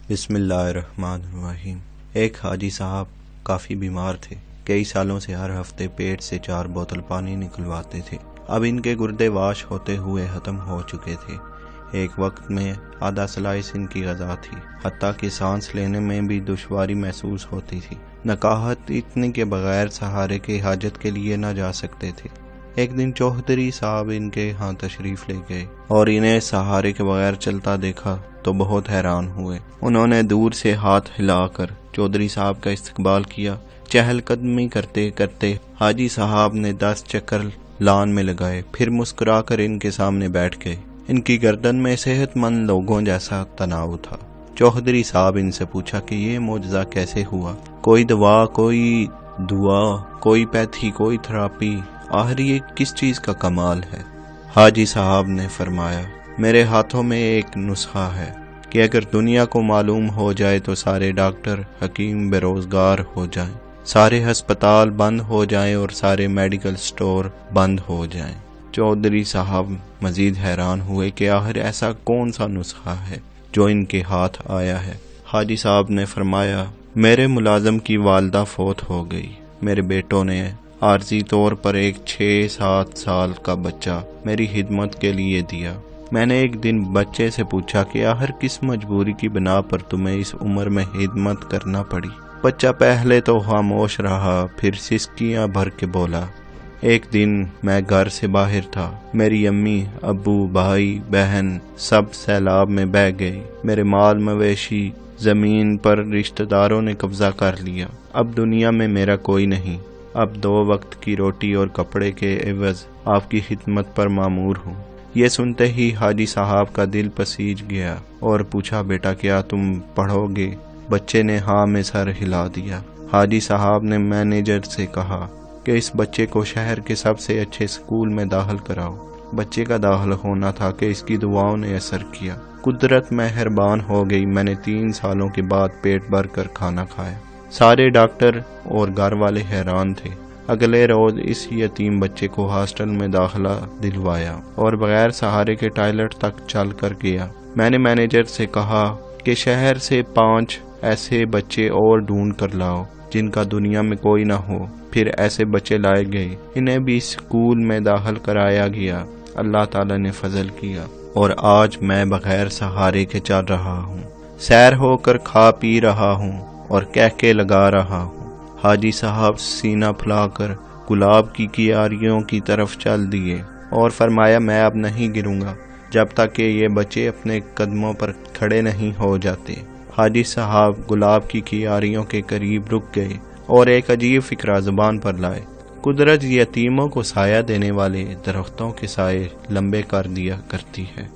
بسم اللہ الرحمن الرحیم۔ ایک حاجی صاحب کافی بیمار تھے۔ کئی سالوں سے ہر ہفتے پیٹ سے 4 بوتل پانی نکلواتے تھے۔ اب ان کے گردے واش ہوتے ہوئے ختم ہو چکے تھے۔ ایک وقت میں آدھا سلائس ان کی غذا تھی، حتیٰ کہ سانس لینے میں بھی دشواری محسوس ہوتی تھی۔ نکاحت اتنی کے بغیر سہارے کے حاجت کے لیے نہ جا سکتے تھے۔ ایک دن چوہدری صاحب ان کے ہاں تشریف لے گئے اور انہیں سہارے کے بغیر چلتا دیکھا تو بہت حیران ہوئے۔ انہوں نے دور سے ہاتھ ہلا کر چودھری صاحب کا استقبال کیا۔ چہل قدمی کرتے کرتے حاجی صاحب نے 10 چکر لان میں لگائے، پھر مسکرا کر ان کے سامنے بیٹھ گئے۔ ان کی گردن میں صحت مند لوگوں جیسا تناؤ تھا۔ چوہدری صاحب ان سے پوچھا کہ یہ معجزہ کیسے ہوا؟ کوئی دوا، کوئی دعا، کوئی پیتھی، کوئی تھراپی، آخر یہ کس چیز کا کمال ہے؟ حاجی صاحب نے فرمایا، میرے ہاتھوں میں ایک نسخہ ہے کہ اگر دنیا کو معلوم ہو جائے تو سارے ڈاکٹر حکیم بے روزگار ہو جائیں، سارے ہسپتال بند ہو جائیں اور سارے میڈیکل سٹور بند ہو جائیں۔ چودھری صاحب مزید حیران ہوئے کہ آخر ایسا کون سا نسخہ ہے جو ان کے ہاتھ آیا ہے۔ حاجی صاحب نے فرمایا، میرے ملازم کی والدہ فوت ہو گئی۔ میرے بیٹوں نے عارضی طور پر ایک 6-7 سال کا بچہ میری خدمت کے لیے دیا۔ میں نے ایک دن بچے سے پوچھا کہ آخر کس مجبوری کی بنا پر تمہیں اس عمر میں خدمت کرنا پڑی؟ بچہ پہلے تو خاموش رہا، پھر سسکیاں بھر کے بولا، ایک دن میں گھر سے باہر تھا، میری امی، ابو، بھائی، بہن سب سیلاب میں بہہ گئے، میرے مال مویشی زمین پر رشتہ داروں نے قبضہ کر لیا، اب دنیا میں میرا کوئی نہیں، اب 2 وقت کی روٹی اور کپڑے کے عوض آپ کی خدمت پر مامور ہوں۔ یہ سنتے ہی حاجی صاحب کا دل پسیج گیا اور پوچھا، بیٹا کیا تم پڑھو گے؟ بچے نے ہاں میں سر ہلا دیا۔ حاجی صاحب نے مینیجر سے کہا کہ اس بچے کو شہر کے سب سے اچھے اسکول میں داخل کراؤ۔ بچے کا داخل ہونا تھا کہ اس کی دعاؤں نے اثر کیا۔ قدرت مہربان ہو گئی، میں نے 3 سالوں کے بعد پیٹ بھر کر کھانا کھایا۔ سارے ڈاکٹر اور گھر والے حیران تھے۔ اگلے روز اس یتیم بچے کو ہاسٹل میں داخلہ دلوایا اور بغیر سہارے کے ٹائلٹ تک چل کر گیا۔ میں نے مینیجر سے کہا کہ شہر سے 5 ایسے بچے اور ڈھونڈ کر لاؤ جن کا دنیا میں کوئی نہ ہو۔ پھر ایسے بچے لائے گئے، انہیں بھی اسکول میں داخل کرایا گیا۔ اللہ تعالی نے فضل کیا اور آج میں بغیر سہارے کے چل رہا ہوں، سیر ہو کر کھا پی رہا ہوں اور کہکے لگا رہا ہوں۔ حاجی صاحب سینہ پھلا کر گلاب کی کیاریوں کی طرف چل دیے اور فرمایا، میں اب نہیں گروں گا جب تک کہ یہ بچے اپنے قدموں پر کھڑے نہیں ہو جاتے۔ حاجی صاحب گلاب کی کیاریوں کے قریب رک گئے اور ایک عجیب فکرہ زبان پر لائے۔ قدرت یتیموں کو سایہ دینے والے درختوں کے سائے لمبے کر دیا کرتی ہے۔